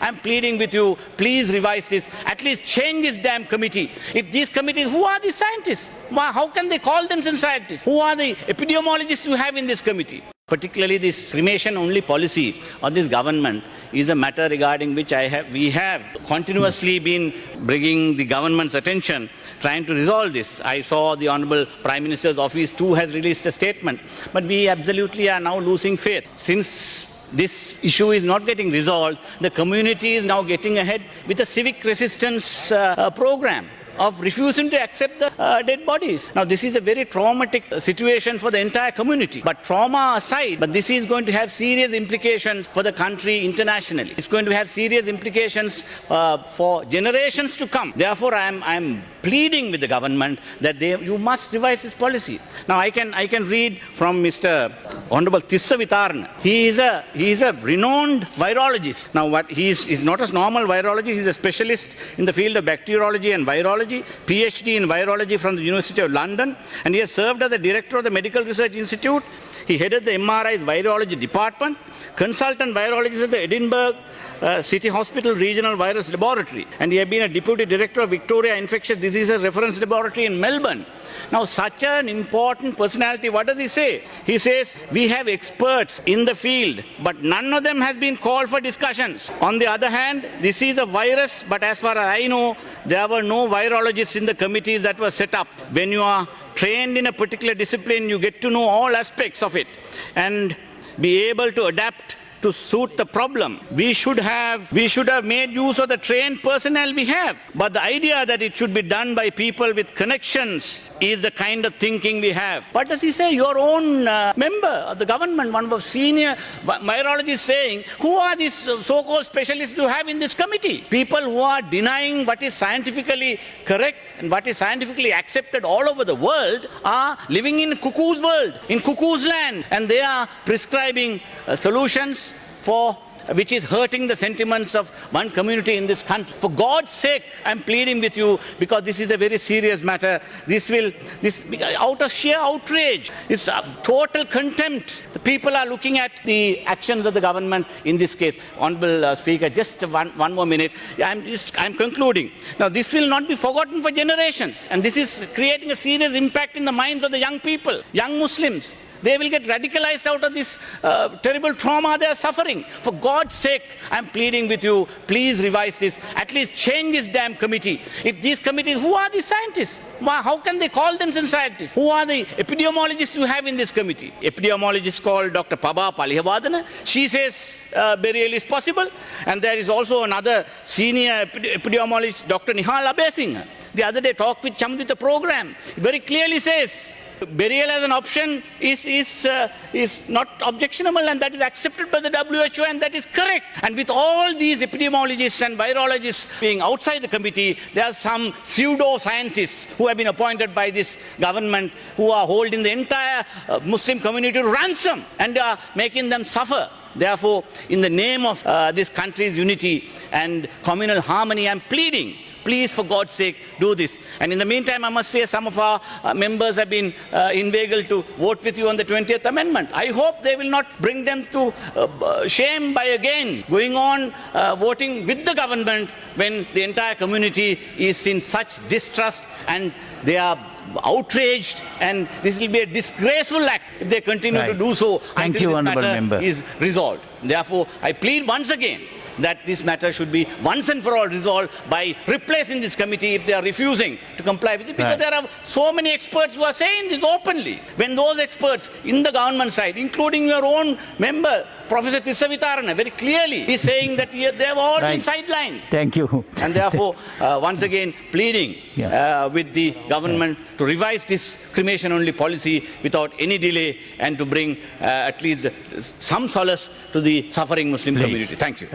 I'm pleading with you, please revise this. At least change this damn committee. If these committees, who are the scientists? How can they call themselves scientists? Who are the epidemiologists you have in this committee? Particularly this cremation-only policy of this government is a matter regarding which we have continuously been bringing the government's attention, trying to resolve this. I saw the Honourable Prime Minister's office too has released a statement, but we absolutely are now losing faith. Since this issue is not getting resolved, the community is now getting ahead with a civic resistance program of refusing to accept the dead bodies. Now, this is a very traumatic situation for the entire community. But trauma aside, but this is going to have serious implications for the country internationally. It's going to have serious implications for generations to come. Therefore, I'm pleading with the government that you must revise this policy. Now, I can read from Mr. Honorable Tissa Vitarna. He is a renowned virologist. Now, he's not a normal virologist. He's a specialist in the field of bacteriology and virology. PhD in virology from the University of London, and he has served as the director of the Medical Research Institute. He headed the MRI's virology department, consultant virologist at the Edinburgh City Hospital Regional Virus Laboratory, and he has been a deputy director of Victoria Infectious Diseases Reference Laboratory in Melbourne. Now, such an important personality, what does he say? He says, we have experts in the field, but none of them has been called for discussions. On the other hand, this is a virus, but as far as I know, there were no virologists in the committees that were set up. When you are trained in a particular discipline, you get to know all aspects of it and be able to adapt to suit the problem. We should have made use of the trained personnel we have. But the idea that it should be done by people with connections is the kind of thinking we have. What does he say? Your own member of the government, one of the senior virologists, saying, who are these so-called specialists you have in this committee? People who are denying what is scientifically correct and what is scientifically accepted all over the world are living in cuckoo's world, in cuckoo's land, and they are prescribing solutions which is hurting the sentiments of one community in this country. For God's sake, I'm pleading with you, because this is a very serious matter. This out of sheer outrage, it's total contempt. The people are looking at the actions of the government in this case. Honourable Speaker, just one more minute. I'm concluding. Now, this will not be forgotten for generations, and this is creating a serious impact in the minds of the young people, young Muslims. They will get radicalized out of this terrible trauma they are suffering. For God's sake, I'm pleading with you, please revise this. At least change this damn committee. If these committees, who are the scientists? How can they call themselves scientists? Who are the epidemiologists you have in this committee? Epidemiologist called Dr. Paba Palihavadana. She says burial is possible. And there is also another senior epidemiologist, Dr. Nihal Abesinghe. The other day talked with Chamdita program. It very clearly says burial as an option is not objectionable, and that is accepted by the WHO, and that is correct. And with all these epidemiologists and virologists being outside the committee, there are some pseudo-scientists who have been appointed by this government who are holding the entire Muslim community to ransom and are making them suffer. Therefore, in the name of this country's unity and communal harmony, I'm pleading, please, for God's sake, do this. And in the meantime, I must say some of our members have been inveigled to vote with you on the 20th Amendment. I hope they will not bring them to shame by again going on voting with the government when the entire community is in such distrust and they are outraged, and this will be a disgraceful act if they continue to do so until this matter is resolved. Therefore, I plead once again that this matter should be once and for all resolved by replacing this committee if they are refusing to comply with it, because there are so many experts who are saying this openly. When those experts in the government side, including your own member, Professor Tissa Vitarna, very clearly is saying that they have all been sidelined. Thank you. And therefore, once again, pleading with the government to revise this cremation-only policy without any delay and to bring at least some solace to the suffering Muslim community. Thank you.